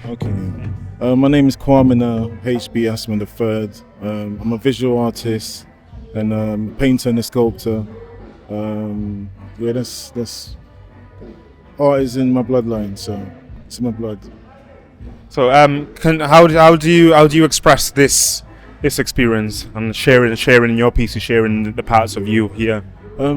Okay. My name is Kwamina, HB Asmah the Third. I'm a visual artist and painter and a sculptor. That's art is in my bloodline, so it's in my blood. So, how do you express this experience and sharing your pieces, sharing the parts of you here?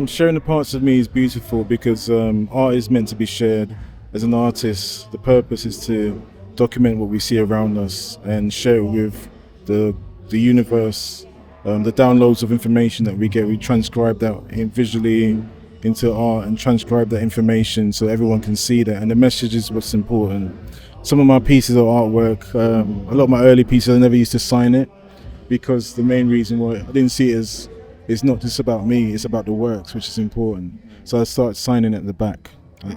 Sharing the parts of me is beautiful because art is meant to be shared. As an artist, the purpose is to document what we see around us and share it with the universe. The downloads of information that we get, we transcribe that visually into art and transcribe that information so everyone can see that. And the message is what's important. Some of my pieces are artwork. A lot of my early pieces, I never used to sign it because the main reason why I didn't see it as it's not just about me, it's about the works, which is important. So I started signing at the back.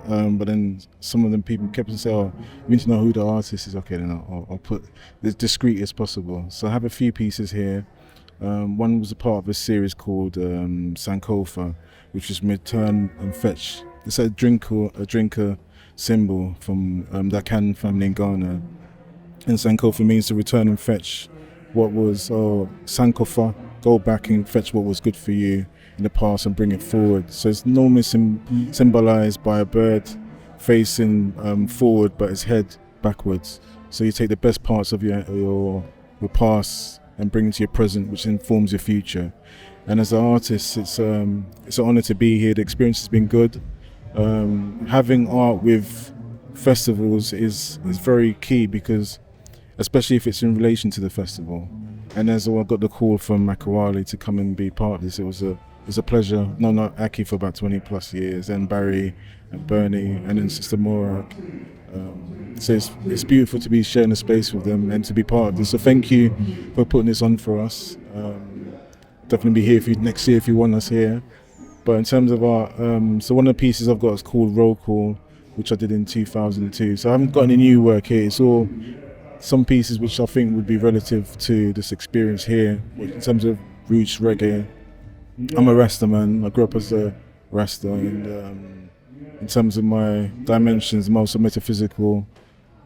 But then some of them people kept on saying, "Oh, you need to know who the artist is." Okay, then I'll put as discreet as possible. So I have a few pieces here. One was a part of a series called Sankofa, which is return and fetch. It's a drinker symbol from the Akan family in Ghana. And Sankofa means to return and fetch what was Sankofa, go back and fetch what was good for you in the past and bring it forward. So it's normally symbolized by a bird facing forward but its head backwards. So you take the best parts of your past and bring it to your present, which informs your future. And as an artist, it's an honor to be here. The experience has been good. Having art with festivals is very key because, especially if it's in relation to the festival. And as I got the call from Makawali to come and be part of this, it was a pleasure. No, not Aki for about 20 plus years, and Barry and Bernie, and then Sister Mora. So it's beautiful to be sharing a space with them and to be part of this. So thank you for putting this on for us. Definitely be here next year if you want us here. But in terms of art, so one of the pieces I've got is called Roll Call, which I did in 2002. So I haven't got any new work here. It's all some pieces which I think would be relative to this experience here in terms of roots reggae. I'm a Rasta man. I grew up as a Rasta, and in terms of my dimensions, I'm also metaphysical.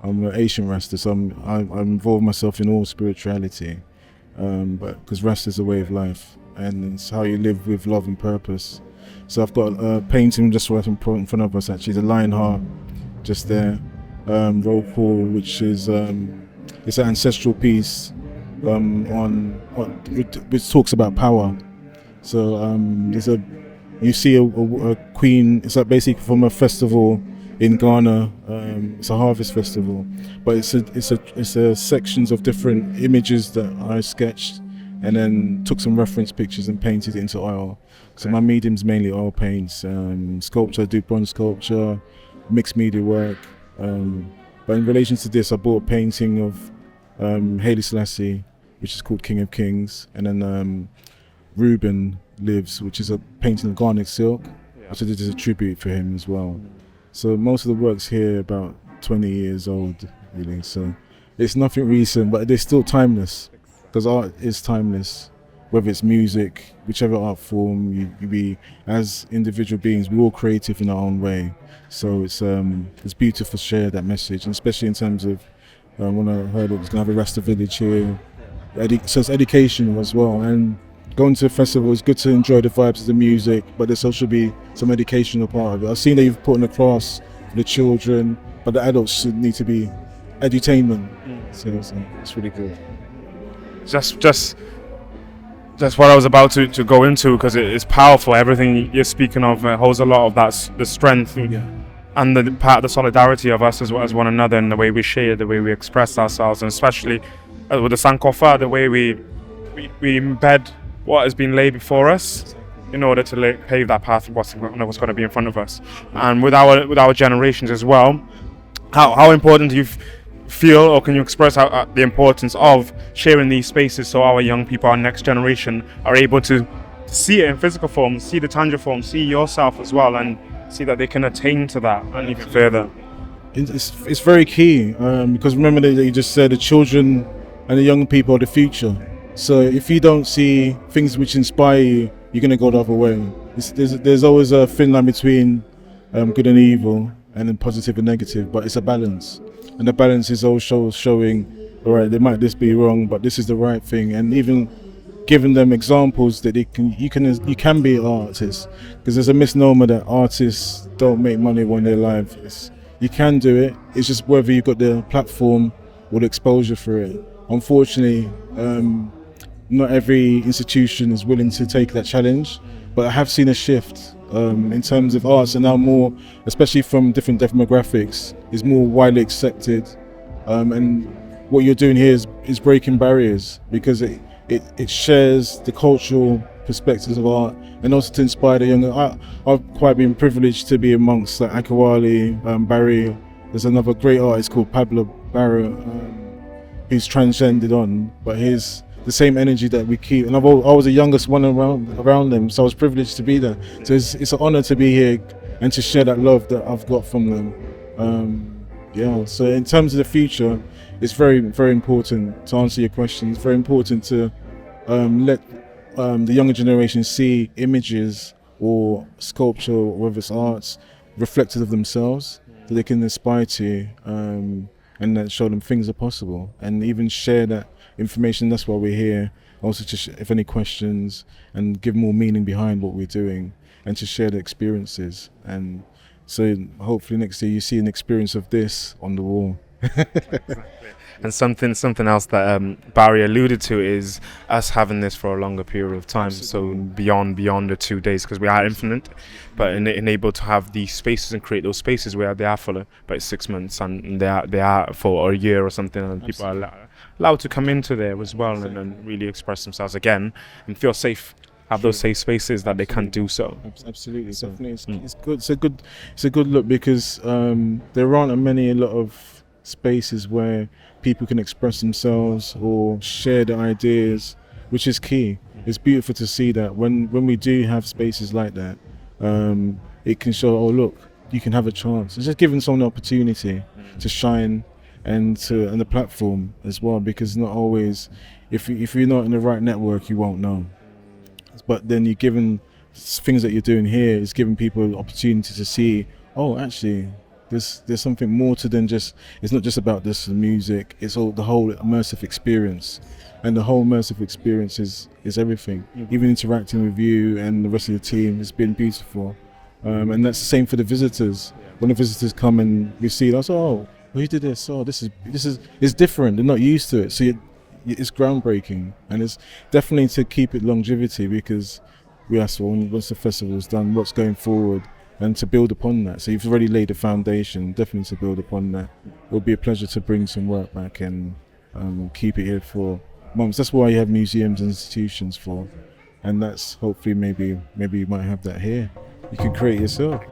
I'm an Asian Rasta, so I involve myself in all spirituality, but because Rasta is a way of life, and it's how you live with love and purpose. So I've got a painting just right in front of us, actually, the lion heart, just there. Roll Call, which is it's an ancestral piece which talks about power. So you see a queen. It's like basically from a festival in Ghana. It's a harvest festival, but it's a sections of different images that I sketched and then took some reference pictures and painted it into oil. So my medium's mainly oil paints, sculpture. I do bronze sculpture, mixed media work. But in relation to this, I bought a painting of Haile Selassie, which is called King of Kings, and then Reuben Lives, which is a painting of garnet silk, which I did as a tribute for him as well. So most of the work's here about 20 years old, really. So it's nothing recent, but they're still timeless, because art is timeless. Whether it's music, whichever art form, we as individual beings, we're all creative in our own way. So it's beautiful to share that message, and especially in terms of when I heard it was going to have a Rasta village here. So it's educational as well, and going to a festival is good to enjoy the vibes of the music, but there's also be some educational part of it. I've seen that you've put in a class for the children, but the adults should need to be edutainment. So it's really good. That's what I was about to go into, because it's powerful. Everything you're speaking of holds a lot of the strength and the part of the solidarity of us as one another, and the way we share, the way we express ourselves, and especially with the Sankofa, the way we embed what has been laid before us in order to pave that path of what's going to be in front of us. And with our generations as well, how important do you feel, or can you express the importance of sharing these spaces so our young people, our next generation, are able to see it in physical form, see the tangible form, see yourself as well, and see that they can attain to that and even further? It's very key, because remember that you just said the children and the young people are the future. So if you don't see things which inspire you, you're going to go the other way. There's always a thin line between good and evil, and then positive and negative, but it's a balance, and the balance is also showing, all right, this be wrong, but this is the right thing, and even giving them examples that you can be an artist, because there's a misnomer that artists don't make money when they're live. You can do it. It's just whether you've got the platform or the exposure for it. Unfortunately, not every institution is willing to take that challenge, but I have seen a shift in terms of arts, and now more, especially from different demographics, is more widely accepted. And what you're doing here is breaking barriers, because it shares the cultural perspectives of art, and also to inspire the younger. I've quite been privileged to be amongst like Akawali, Barry. There's another great artist called Pablo Barra, who's transcended on, but he's the same energy that we keep. And I was the youngest one around them, so I was privileged to be there. So it's an honor to be here and to share that love that I've got from them. So in terms of the future, it's very, very important, to answer your question, it's very important to let the younger generation see images or sculpture, or whether it's arts, reflective of themselves, that they can aspire to, and then show them things are possible, and even share that information. That's why we're here, also to if any questions, and give more meaning behind what we're doing, and to share the experiences. And so hopefully next year you see an experience of this on the wall. And something else that Barry alluded to is us having this for a longer period of time. Absolutely. So beyond the 2 days, because we are infinite, but enabled to have these spaces and create those spaces where they are for about 6 months, and they are for a year or something, and Absolutely. People are allowed to come into there as well, and really express themselves again and feel safe. Have those safe spaces that they can do so. Absolutely, so, definitely. It's good. It's a good look, because there aren't a lot of spaces where people can express themselves or share their ideas, which is key. It's beautiful to see that when we do have spaces like that, it can show, oh look, you can have a chance. It's just giving someone an opportunity to shine, and the platform as well, because not always, if you're not in the right network, you won't know. But then you're given things that you're doing here, is giving people the opportunity to see, oh, actually, there's something more to than just, it's not just about this music, it's all the whole immersive experience. And the whole immersive experience is everything. Even interacting with you and the rest of the team has been beautiful. And that's the same for the visitors. When the visitors come and we see it, I say, oh, who did this? Oh, this is it's different. They're not used to it. So it's groundbreaking, and it's definitely to keep it longevity, because we ask, well, once the festival's done, what's going forward, and to build upon that. So you've already laid a foundation, definitely to build upon that. It would be a pleasure to bring some work back and keep it here for months. That's why you have museums and institutions for, and that's hopefully maybe you might have that here. You can create yourself.